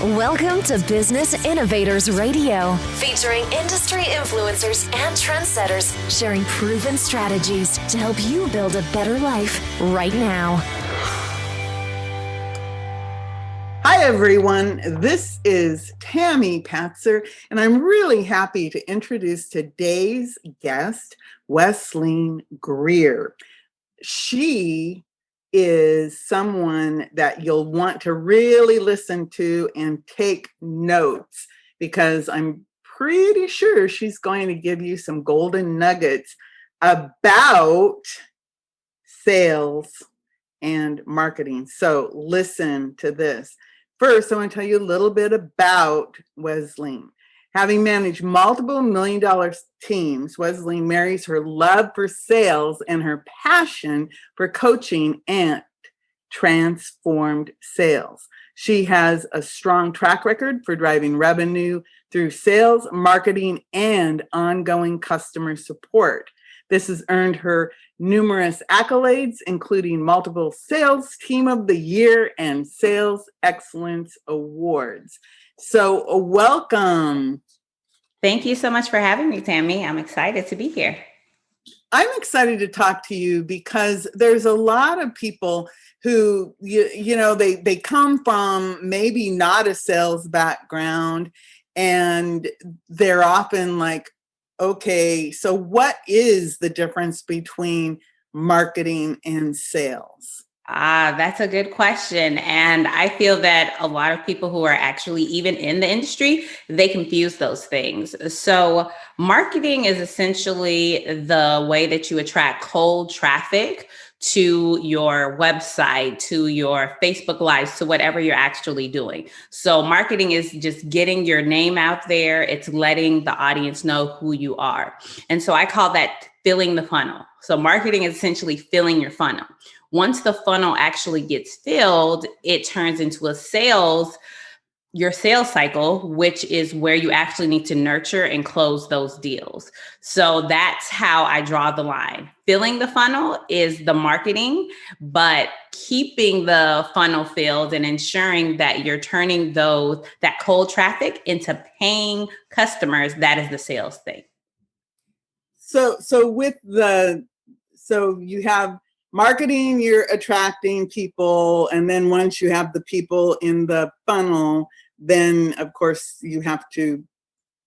Welcome to Business Innovators Radio, featuring industry influencers and trendsetters sharing proven strategies to help you build a better life right now. Hi, everyone. This is Tammy Patzer, and I'm really happy to introduce today's guest, Wesleyne Greer. She is someone that you'll want to really listen to and take notes, because I'm pretty sure she's going to give you some golden nuggets about sales and marketing. So listen to this. First, I want to tell you a little bit about Wesleyne. Having managed multiple million-dollar teams, Wesleyne marries her love for sales and her passion for coaching and transformed sales. She has a strong track record for driving revenue through sales, marketing, and ongoing customer support. This has earned her numerous accolades, including multiple Sales Team of the Year and Sales Excellence Awards. So welcome. Thank you so much for having me, Tammy. I'm excited to be here. I'm excited to talk to you because there's a lot of people who, they come from maybe not a sales background, and they're often like, okay, so what is the difference between marketing and sales? That's a good question. And I feel that a lot of people who are actually even in the industry, they confuse those things. So marketing is essentially the way that you attract cold traffic to your website, to your Facebook Lives, to whatever you're actually doing. So marketing is just getting your name out there. It's letting the audience know who you are. And so I call that filling the funnel. So marketing is essentially filling your funnel. Once the funnel actually gets filled, it turns into your sales cycle, which is where you actually need to nurture and close those deals. So that's how I draw the line. Filling the funnel is the marketing, but keeping the funnel filled and ensuring that you're turning that cold traffic into paying customers, that is the sales thing. So you have marketing, you're attracting people, and then once you have the people in the funnel, then of course you have to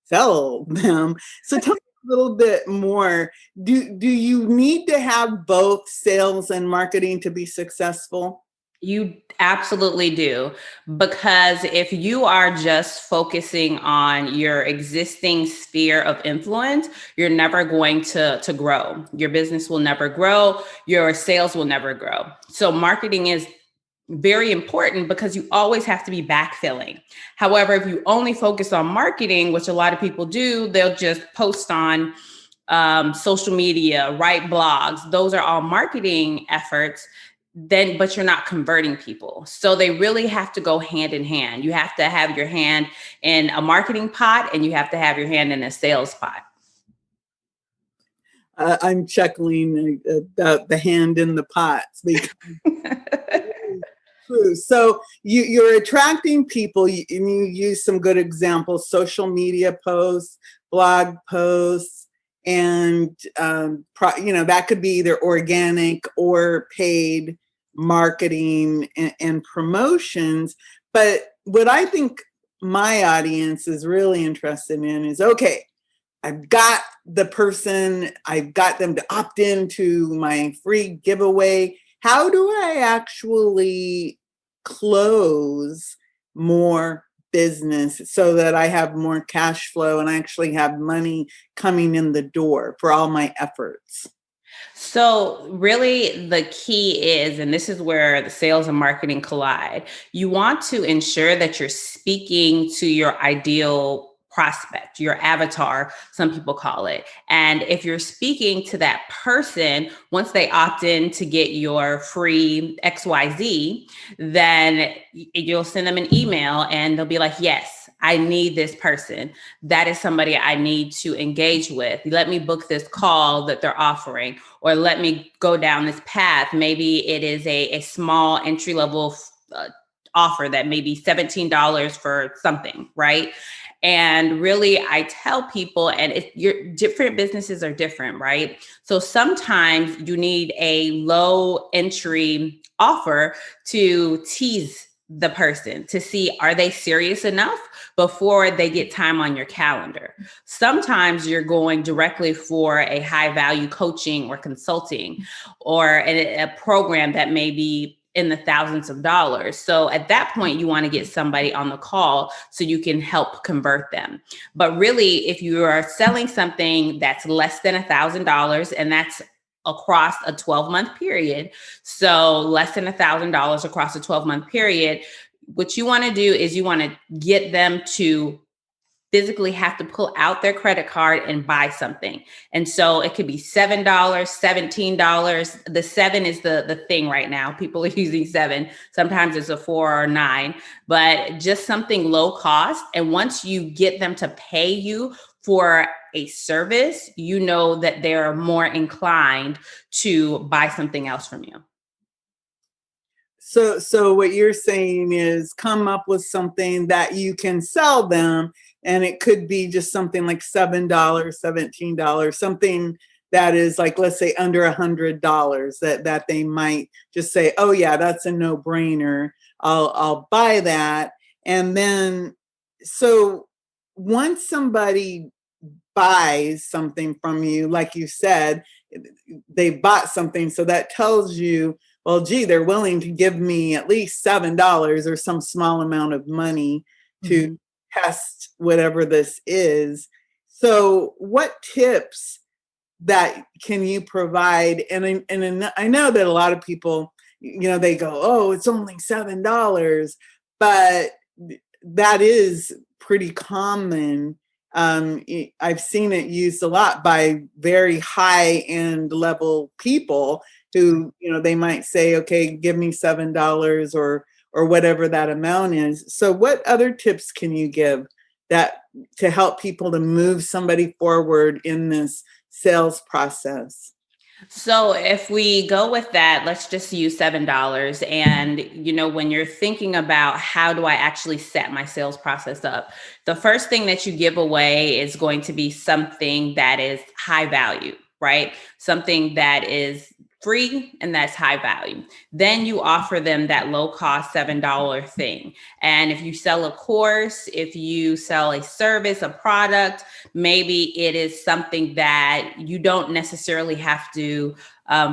sell them. So tell me a little bit more. Do you need to have both sales and marketing to be successful? You absolutely do, because if you are just focusing on your existing sphere of influence, you're never going to grow. Your business will never grow. Your sales will never grow. So marketing is very important because you always have to be backfilling. However, if you only focus on marketing, which a lot of people do, they'll just post on social media, write blogs. Those are all marketing efforts. But you're not converting people. So they really have to go hand in hand. You have to have your hand in a marketing pot, and you have to have your hand in a sales pot. I'm chuckling about the hand in the pots. True. So you're attracting people, and you use some good examples: social media posts, blog posts, and that could be either organic or paid marketing and promotions. But what I think my audience is really interested in is, okay, I've got the person, I've got them to opt into my free giveaway. How do I actually close more business so that I have more cash flow and I actually have money coming in the door for all my efforts? So really the key is, and this is where the sales and marketing collide, you want to ensure that you're speaking to your ideal prospect, your avatar, some people call it. And if you're speaking to that person, once they opt in to get your free XYZ, then you'll send them an email and they'll be like, yes, I need this person. That is somebody I need to engage with. Let me book this call that they're offering, or let me go down this path. Maybe it is a small entry-level offer that may be $17 for something, right? And really, I tell people, and your different businesses are different, right? So sometimes you need a low entry offer to tease the person to see, are they serious enough before they get time on your calendar? Sometimes you're going directly for a high value coaching or consulting or a program that may be in the thousands of dollars. So at that point, you want to get somebody on the call so you can help convert them. But really, if you are selling something that's less than $1,000, and that's across a 12-month period, so less than $1,000 across a 12-month period, what you want to do is you want to get them to physically have to pull out their credit card and buy something. And so it could be $7, $17. The 7 is the thing right now. People are using 7. Sometimes it's a 4 or 9, but just something low cost. And once you get them to pay you for a service, you know that they're more inclined to buy something else from you. So what you're saying is come up with something that you can sell them, and it could be just something like $7, $17, something that is like, let's say under $100, that they might just say, oh yeah, that's a no-brainer. I'll buy that. And then, so once somebody buys something from you, like you said, they bought something. So that tells you, well, gee, they're willing to give me at least $7 or some small amount of money to test whatever this is. So what tips that can you provide? And I know that a lot of people, they go, oh, it's only $7, but that is pretty common. I've seen it used a lot by very high end level people who, they might say, okay, give me $7 or whatever that amount is. So what other tips can you give that to help people to move somebody forward in this sales process? So if we go with that, let's just use $7. And, when you're thinking about how do I actually set my sales process up, the first thing that you give away is going to be something that is high value, right? Something that is free and that's high value. Then you offer them that low cost $7 thing. And if you sell a course, if you sell a service, a product, maybe it is something that you don't necessarily have to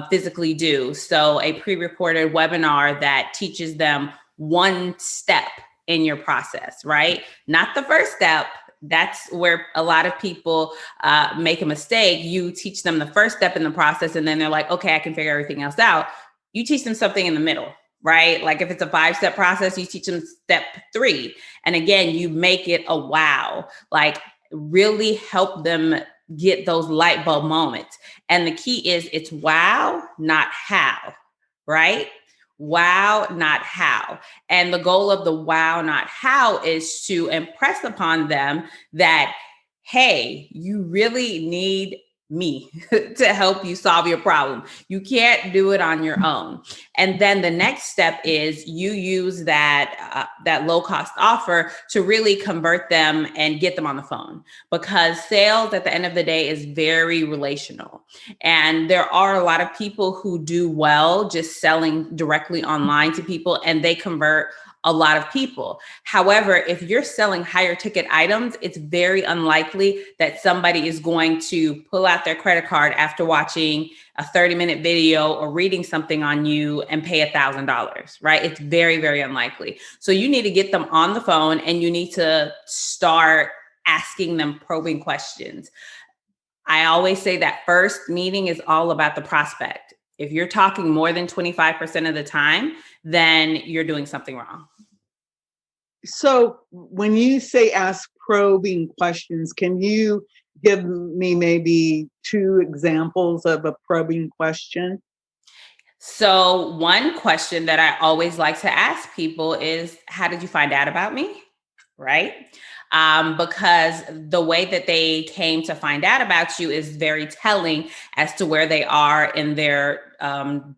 physically do. So a pre-recorded webinar that teaches them one step in your process, right? Not the first step. That's where a lot of people make a mistake. You teach them the first step in the process, and then they're like, okay, I can figure everything else out. You teach them something in the middle, right? Like if it's a 5-step process, you teach them step 3. And again, you make it a wow, like really help them get those light bulb moments. And the key is it's wow, not how, right? Wow, not how. And the goal of the wow, not how is to impress upon them that, hey, you really need me to help you solve your problem. You can't do it on your own. And then the next step is you use that low cost offer to really convert them and get them on the phone, because sales at the end of the day is very relational. And there are a lot of people who do well just selling directly online to people, and they convert a lot of people. However, if you're selling higher ticket items, it's very unlikely that somebody is going to pull out their credit card after watching a 30-minute video or reading something on you and pay $1,000, right? It's very, very unlikely. So you need to get them on the phone and you need to start asking them probing questions. I always say that first meeting is all about the prospect. If you're talking more than 25% of the time, then you're doing something wrong. So when you say ask probing questions, can you give me maybe 2 examples of a probing question? So one question that I always like to ask people is, how did you find out about me? right? Because the way that they came to find out about you is very telling as to where they are in their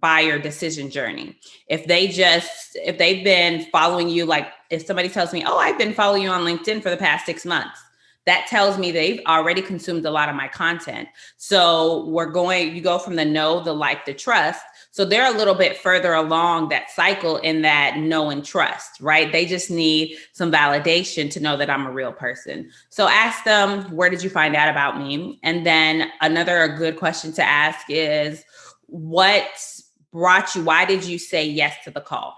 buyer decision journey. If they've been following you, like if somebody tells me, oh, I've been following you on LinkedIn for the past 6 months, that tells me they've already consumed a lot of my content. So you go from the know, the like, the trust. So they're a little bit further along that cycle in that know and trust, right? They just need some validation to know that I'm a real person. So ask them, where did you find out about me? And then a good question to ask is, what brought you? Why did you say yes to the call?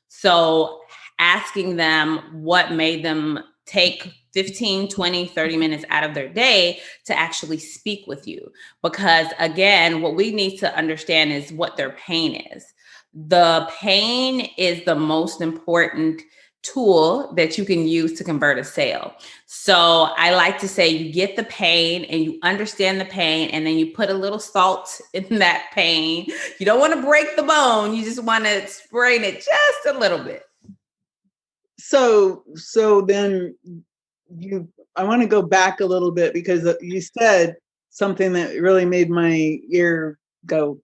So asking them what made them take 15, 20, 30 minutes out of their day to actually speak with you. Because again, what we need to understand is what their pain is. The pain is the most important tool that you can use to convert a sale. So I like to say you get the pain and you understand the pain, and then you put a little salt in that pain. You don't want to break the bone. You just want to sprain it just a little bit. So then I want to go back a little bit, because you said something that really made my ear go,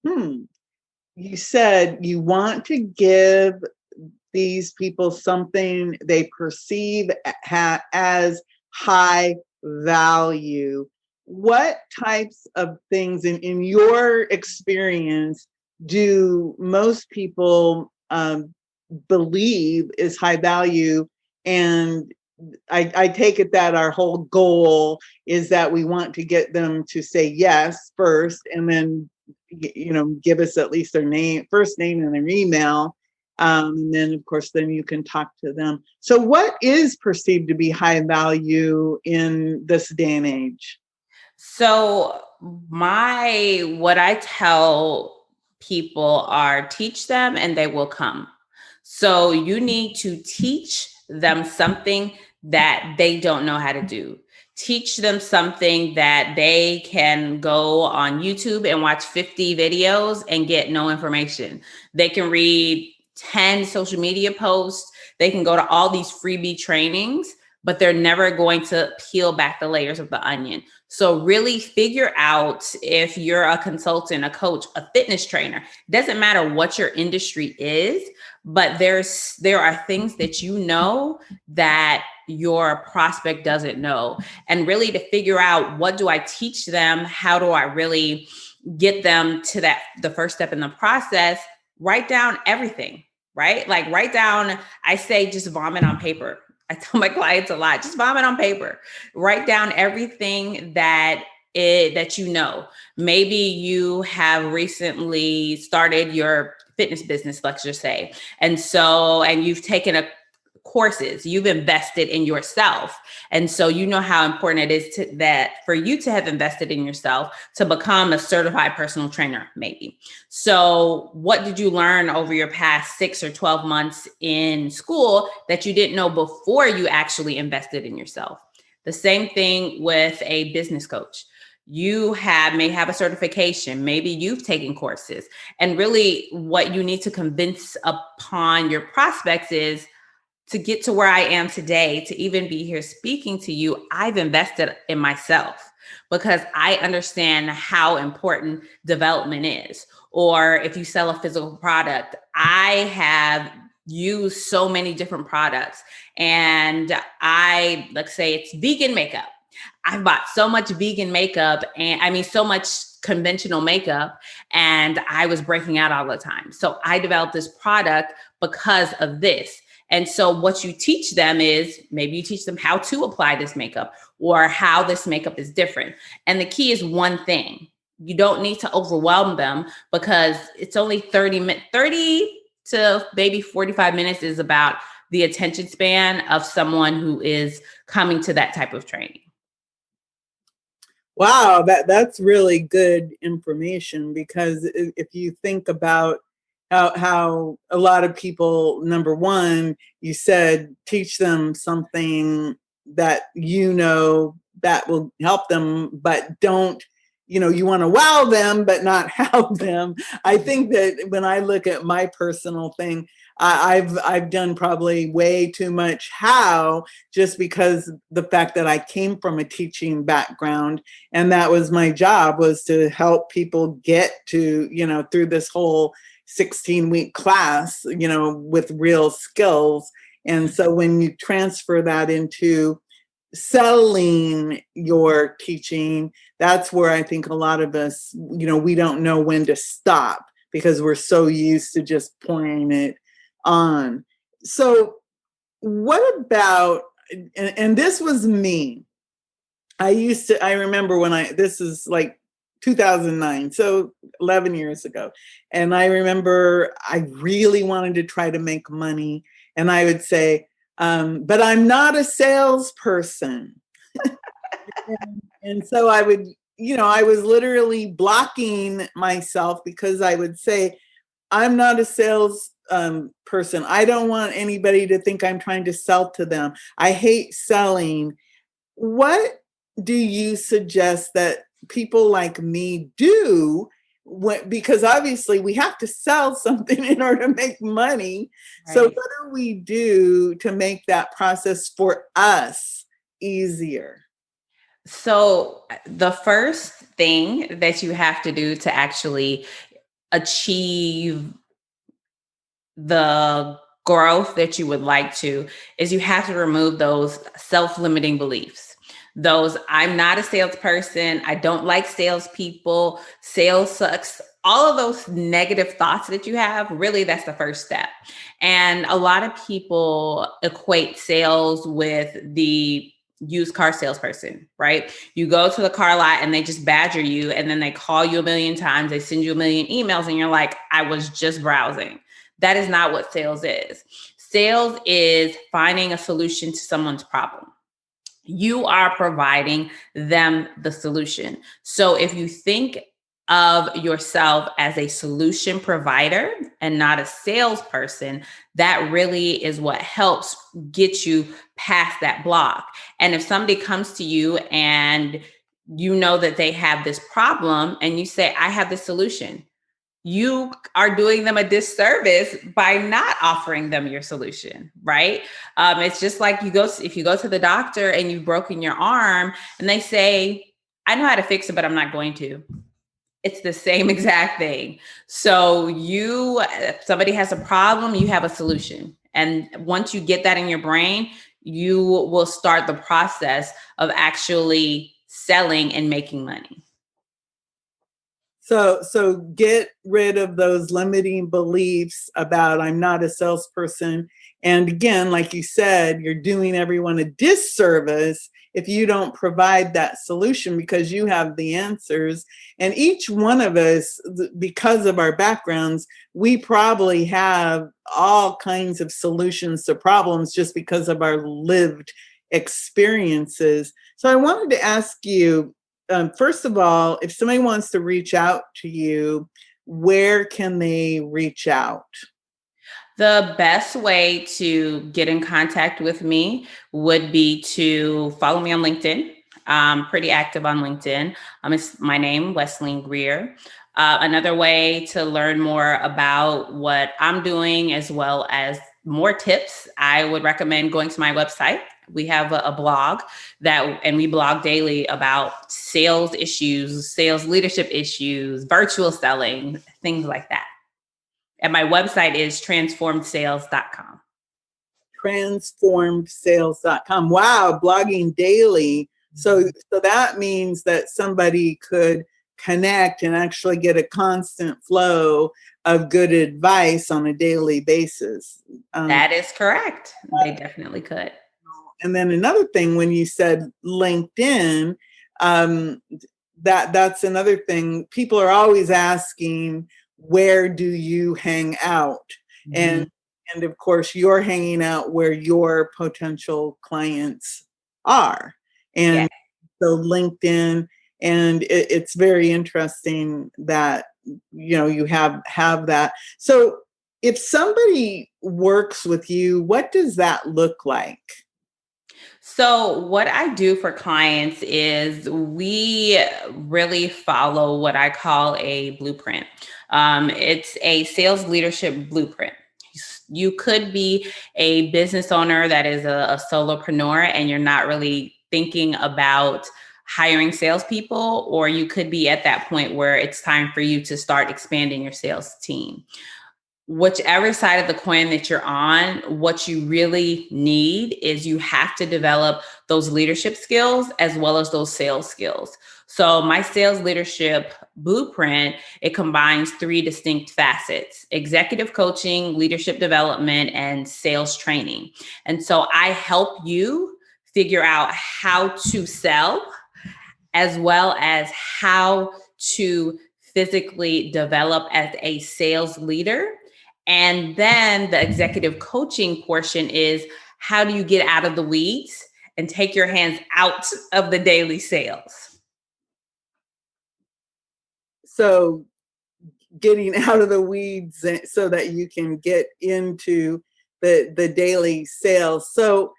You said you want to give these people something they perceive as high value. What types of things in your experience do most people believe is high value? And I take it that our whole goal is that we want to get them to say yes first, and then give us at least their first name and their email. And then, of course, then you can talk to them. So what is perceived to be high value in this day and age? So what I tell people are, teach them and they will come. So you need to teach them something that they don't know how to do. Teach them something that they can go on YouTube and watch 50 videos and get no information. They can read 10 social media posts. They can go to all these freebie trainings, but they're never going to peel back the layers of the onion. So really figure out, if you're a consultant, a coach, a fitness trainer, doesn't matter what your industry is, but there are things that you know that your prospect doesn't know. And really to figure out, what do I teach them? How do I really get them to the first step in the process? Write down everything, right? Like write down, I say just vomit on paper. I tell my clients a lot, just vomit on paper. Write down everything that you know. Maybe you have recently started your fitness business, let's just say. And you've taken courses, you've invested in yourself. And so you know how important it is for you to have invested in yourself to become a certified personal trainer, maybe. So what did you learn over your past 6 or 12 months in school that you didn't know before you actually invested in yourself? The same thing with a business coach. You may have a certification, maybe you've taken courses, and really what you need to convince upon your prospects is, to get to where I am today, to even be here speaking to you, I've invested in myself because I understand how important development is. Or if you sell a physical product, I have used so many different products, and let's say it's vegan makeup. I've bought so much vegan makeup, and so much conventional makeup, and I was breaking out all the time. So I developed this product because of this. And so what you teach them is, maybe you teach them how to apply this makeup or how this makeup is different. And the key is one thing. You don't need to overwhelm them, because it's only 30 to maybe 45 minutes is about the attention span of someone who is coming to that type of training. Wow, that's really good information, because if you think about how a lot of people, number one, you said teach them something that that will help them, but don't, you want to wow them, but not help them. I think that when I look at my personal thing, I've done probably way too much how, just because the fact that I came from a teaching background, and that was my job, was to help people get to, through this whole 16-week class, with real skills. And so when you transfer that into selling your teaching, that's where I think a lot of us, we don't know when to stop because we're so used to just pouring it on. So what about, and this was me. I remember this is like 2009, so 11 years ago. And I remember I really wanted to try to make money. And I would say, but I'm not a salesperson. And so I would, I was literally blocking myself because I would say, I'm not a sales person. I don't want anybody to think I'm trying to sell to them. I hate selling. What do you suggest that people like me do? Because obviously we have to sell something in order to make money. Right. So what do we do to make that process for us easier? So the first thing that you have to do to actually achieve the growth that you would like to is you have to remove those self-limiting beliefs. Those, I'm not a salesperson, I don't like salespeople, sales sucks, all of those negative thoughts that you have, really, that's the first step. And a lot of people equate sales with the used car salesperson, right? You go to the car lot and they just badger you, and then they call you a million times, they send you a million emails, and you're like, I was just browsing. That is not what sales is. Sales is finding a solution to someone's problem. You are providing them the solution. So if you think of yourself as a solution provider and not a salesperson, that really is what helps get you past that block. And if somebody comes to you and you know that they have this problem and you say, I have the solution, you are doing them a disservice by not offering them your solution, right? It's just like if you go to the doctor and you've broken your arm and they say, I know how to fix it, but I'm not going to. It's the same exact thing. So if somebody has a problem, you have a solution. And once you get that in your brain, you will start the process of actually selling and making money. So get rid of those limiting beliefs about I'm not a salesperson. And again, like you said, you're doing everyone a disservice if you don't provide that solution, because you have the answers. And each one of us, because of our backgrounds, we probably have all kinds of solutions to problems just because of our lived experiences. So I wanted to ask you, first of all, if somebody wants to reach out to you, where can they reach out? The best way to get in contact with me would be to follow me on LinkedIn. I'm pretty active on LinkedIn. It's my name, Wesleyne Greer. Another way to learn more about what I'm doing, as well as more tips, I would recommend going to my website. We have a blog and we blog daily about sales issues, sales leadership issues, virtual selling, things like that. And my website is transformedsales.com. Transformedsales.com. Wow, blogging daily. So that means that somebody could connect and actually get a constant flow of good advice on a daily basis. That is correct. They definitely could. And then another thing, when you said LinkedIn, that's another thing. People are always asking, where do you hang out? Mm-hmm. And of course, you're hanging out where your potential clients are. And so LinkedIn, and it's very interesting that, you have that. So if somebody works with you, what does that look like? So what I do for clients is we really follow what I call a blueprint. It's a sales leadership blueprint. You could be a business owner that is a solopreneur and you're not really thinking about hiring salespeople, or you could be at that point where it's time for you to start expanding your sales team. Whichever side of the coin that you're on, what you really need is you have to develop those leadership skills as well as those sales skills. So my sales leadership blueprint, it combines three distinct facets: executive coaching, leadership development, and sales training. And so I help you figure out how to sell as well as how to physically develop as a sales leader. And then the executive coaching portion is, how do you get out of the weeds and take your hands out of the daily sales? So getting out of the weeds so that you can get into the daily sales. So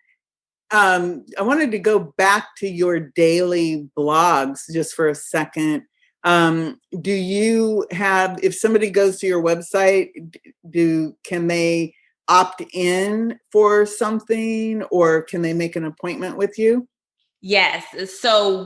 I wanted to go back to your daily blogs just for a second. Do you have, if somebody goes to your website, can they opt in for something, or can they make an appointment with you? Yes. So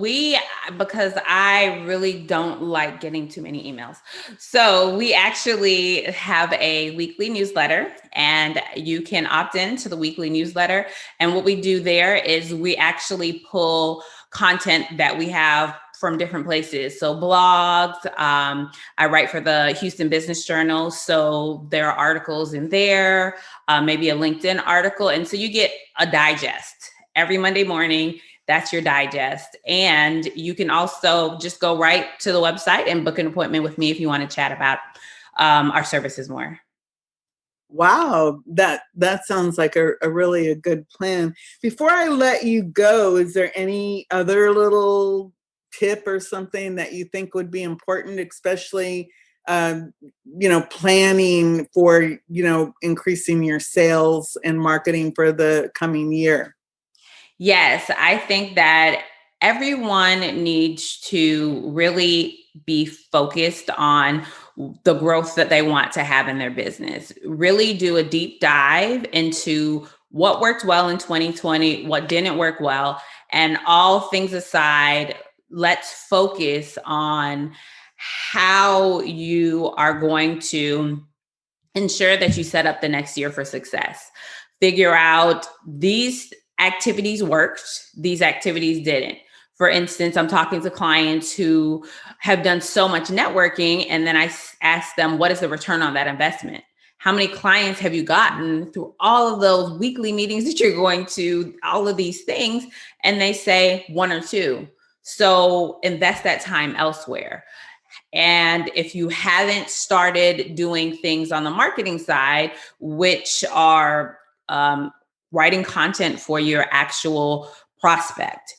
because I really don't like getting too many emails. So we actually have a weekly newsletter, and you can opt in to the weekly newsletter. And what we do there is we actually pull content that we have from different places. So blogs, I write for the Houston Business Journal. So there are articles in there, maybe a LinkedIn article. And so you get a digest every Monday morning. That's your digest. And you can also just go right to the website and book an appointment with me if you want to chat about our services more. Wow, that sounds like a really a good plan. Before I let you go, is there any other little tip or something that you think would be important, especially planning for increasing your sales and marketing for the coming year? Yes, I think that everyone needs to really be focused on the growth that they want to have in their business. Really do a deep dive into what worked well in 2020, what didn't work well, and all things aside, let's focus on how you are going to ensure that you set up the next year for success. Figure out these activities worked, these activities didn't. For instance, I'm talking to clients who have done so much networking, and then I ask them, what is the return on that investment? How many clients have you gotten through all of those weekly meetings that you're going to, all of these things? And they say one or two. So invest that time elsewhere. And if you haven't started doing things on the marketing side, which are writing content for your actual prospect,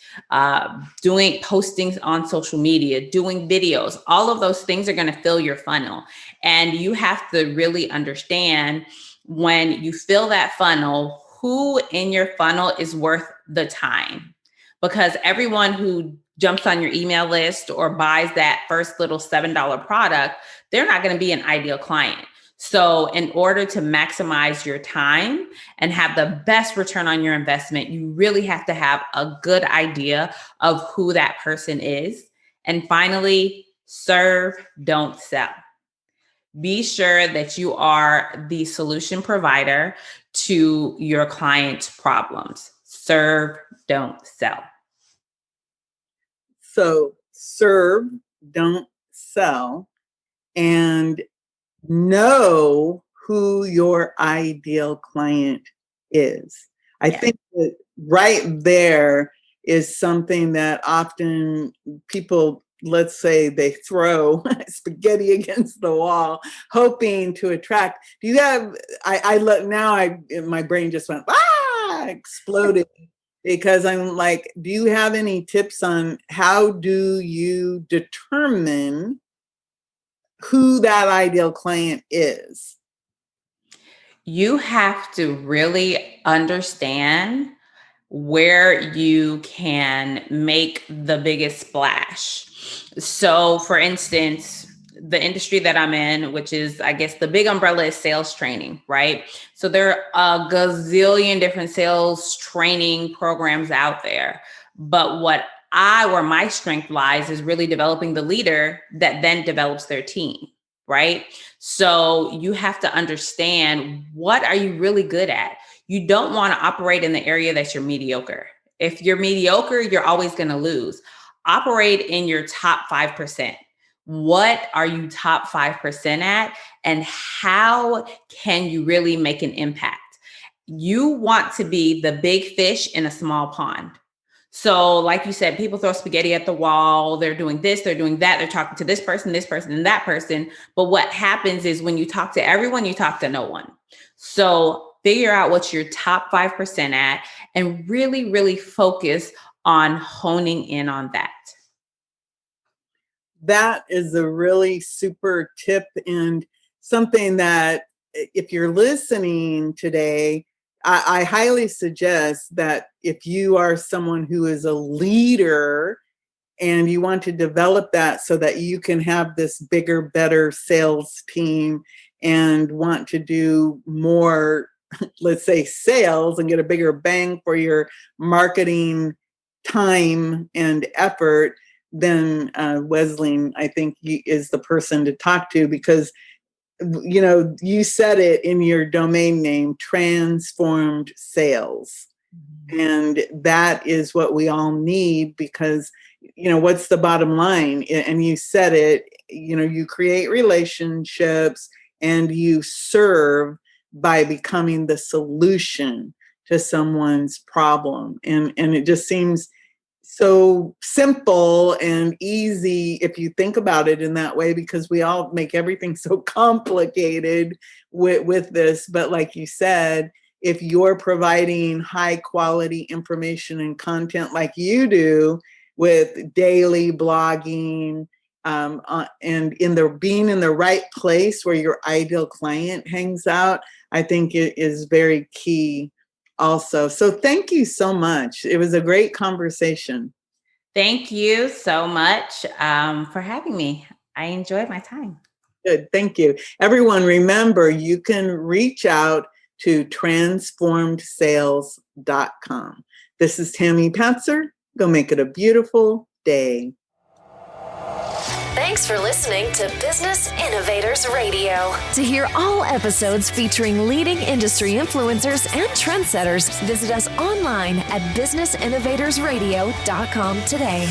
doing postings on social media, doing videos, all of those things are going to fill your funnel. And you have to really understand, when you fill that funnel, who in your funnel is worth the time. Because everyone who jumps on your email list or buys that first little $7 product, they're not going to be an ideal client. So in order to maximize your time and have the best return on your investment, you really have to have a good idea of who that person is. And finally, serve, don't sell. Be sure that you are the solution provider to your client's problems. Serve, don't sell. So serve, don't sell, and know who your ideal client is. I think that right there is something that often people, let's say, they throw spaghetti against the wall, hoping to attract. Do you have? I look now. My brain just went exploded, because I'm like, do you have any tips on how do you determine who that ideal client is? You have to really understand where you can make the biggest splash. So, for instance, the industry that I'm in, which is, I guess, the big umbrella is sales training, right? So there are a gazillion different sales training programs out there. But where my strength lies is really developing the leader that then develops their team, right? So you have to understand, what are you really good at? You don't want to operate in the area that you're mediocre. If you're mediocre, you're always going to lose. Operate in your top 5%. What are you top 5% at? And how can you really make an impact? You want to be the big fish in a small pond. So like you said, people throw spaghetti at the wall. They're doing this, they're doing that. They're talking to this person, and that person. But what happens is when you talk to everyone, you talk to no one. So figure out what your top 5% at and really, really focus on honing in on that. That is a really super tip, and something that if you're listening today, I highly suggest that if you are someone who is a leader and you want to develop that so that you can have this bigger, better sales team and want to do more, let's say, sales and get a bigger bang for your marketing time and effort, then Wesleyne, I think, is the person to talk to, because you said it in your domain name, transformed sales. And that is what we all need, because, what's the bottom line? And you said it, you create relationships and you serve by becoming the solution to someone's problem. And it just seems so simple and easy if you think about it in that way, because we all make everything so complicated with this. But like you said, if you're providing high quality information and content like you do with daily blogging, and being in the right place where your ideal client hangs out, I think it is very key also. So thank you so much. It was a great conversation. Thank you so much for having me. I enjoyed my time. Good. Thank you. Everyone, remember, you can reach out to transformedsales.com. This is Tammy Patzer. Go make it a beautiful day. Thanks for listening to Business Innovators Radio. To hear all episodes featuring leading industry influencers and trendsetters, visit us online at businessinnovatorsradio.com today.